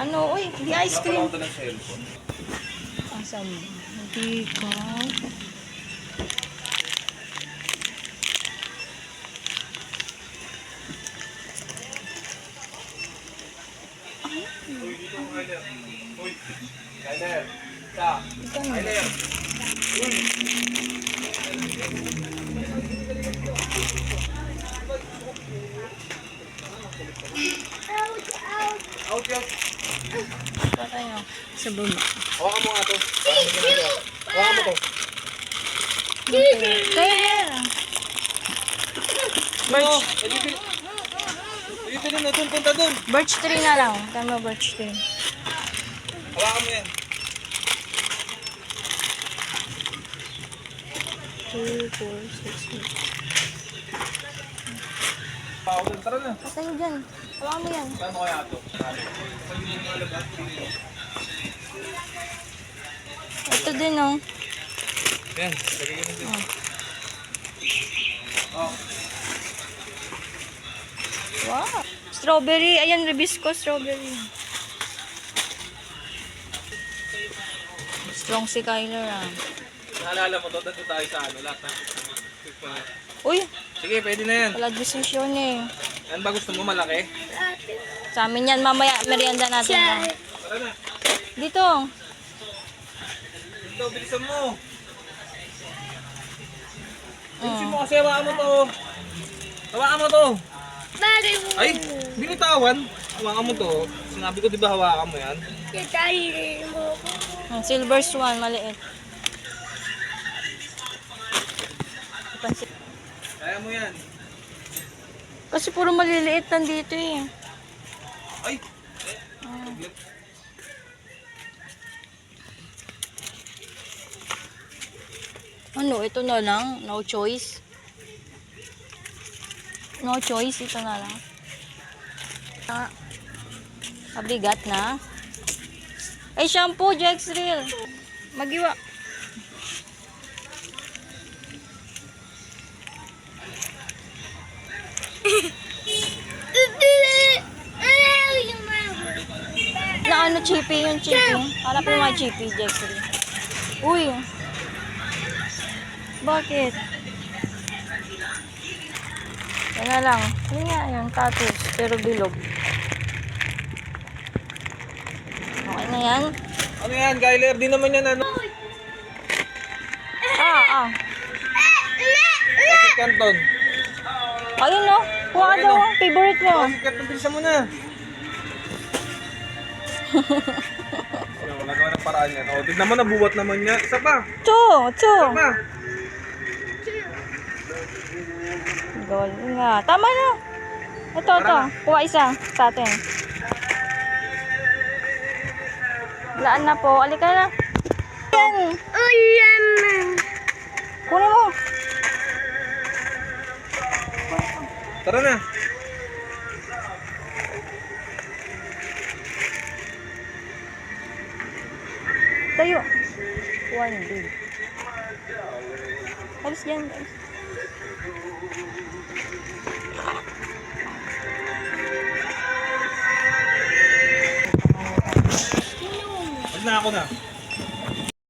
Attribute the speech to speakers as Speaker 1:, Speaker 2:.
Speaker 1: Ano? Uy, hindi ice cream.
Speaker 2: Napakawala ng cellphone.
Speaker 1: Asam. Hindi ko.
Speaker 2: Uy, dito ang Kyler. Uy, Kyler. Isa. Kyler. Uy. Out, out.
Speaker 1: Pa tayo. Sa baba.
Speaker 2: Hawakan mo nga to. Hawakan mo to.
Speaker 1: Kaya.
Speaker 2: Birch. Bibili na doon, punta doon.
Speaker 1: Birch tree na lang. Tama, birch tree.
Speaker 2: Hawakan mo yan.
Speaker 1: 2, 4, 6, 8.
Speaker 2: Paulan, tara na.
Speaker 1: Patay mo dyan. Hawakan mo yan.
Speaker 2: Saan mo kaya ito?
Speaker 1: Ito din, oh.
Speaker 2: Yan, lagay ka na din. Oh.
Speaker 1: Wow. Strawberry. Ayan, Ribisco strawberry. Strong si Kyler, ah.
Speaker 2: Naalala mo to, dito tayo sa ano, lahat na.
Speaker 1: Uy,
Speaker 2: Sige, pwede na yan.
Speaker 1: wala desisyon eh.
Speaker 2: Yan ba gusto mo malaki?
Speaker 1: Sa amin yan, mamaya merienda natin. Lang.
Speaker 2: Tara na.
Speaker 1: Dito.
Speaker 2: Dito, bilisan mo. Bilisan mo kasi hawakan mo to. Hawakan mo to. Ay, binitawan. Hawakan mo to. Sinabi ko diba hawakan mo yan?
Speaker 1: Silver swan, maliit.
Speaker 2: Kaya mo yan.
Speaker 1: Kasi puro maliliit nandito eh.
Speaker 2: Ay!
Speaker 1: Ano, ito na lang. No choice. No choice, ito na lang. Ah, mabigat na. Ay, shampoo, Jexril. Magiwa. Na ano, chippy yung chippy. Hanapin mo mga chippy, Jexril. Uy. Bakit? Yan na lang. Yun nga, yung tattoos. Pero bilog. Okay na yan.
Speaker 2: Ano yan, Kyler? Di naman yan ano.
Speaker 1: Ah.
Speaker 2: Pasit Canton.
Speaker 1: Ayun no. Kuha ka
Speaker 2: Okay,
Speaker 1: daw.
Speaker 2: no?
Speaker 1: Favorite mo.
Speaker 2: Pasit Canton, bilisan mo na. Wala naman ang paraan yan. O, tignan mo, nabuwat naman niya. Isa pa.
Speaker 1: Two.
Speaker 2: Isa pa.
Speaker 1: Gold nga. Tama na. Ito. Kuha isa sa atin. Laan na po. Alika na. Yan. Kunin mo.
Speaker 2: Tara na.
Speaker 1: Tayo. One big. Alis dyan guys.
Speaker 2: Wag na ako na.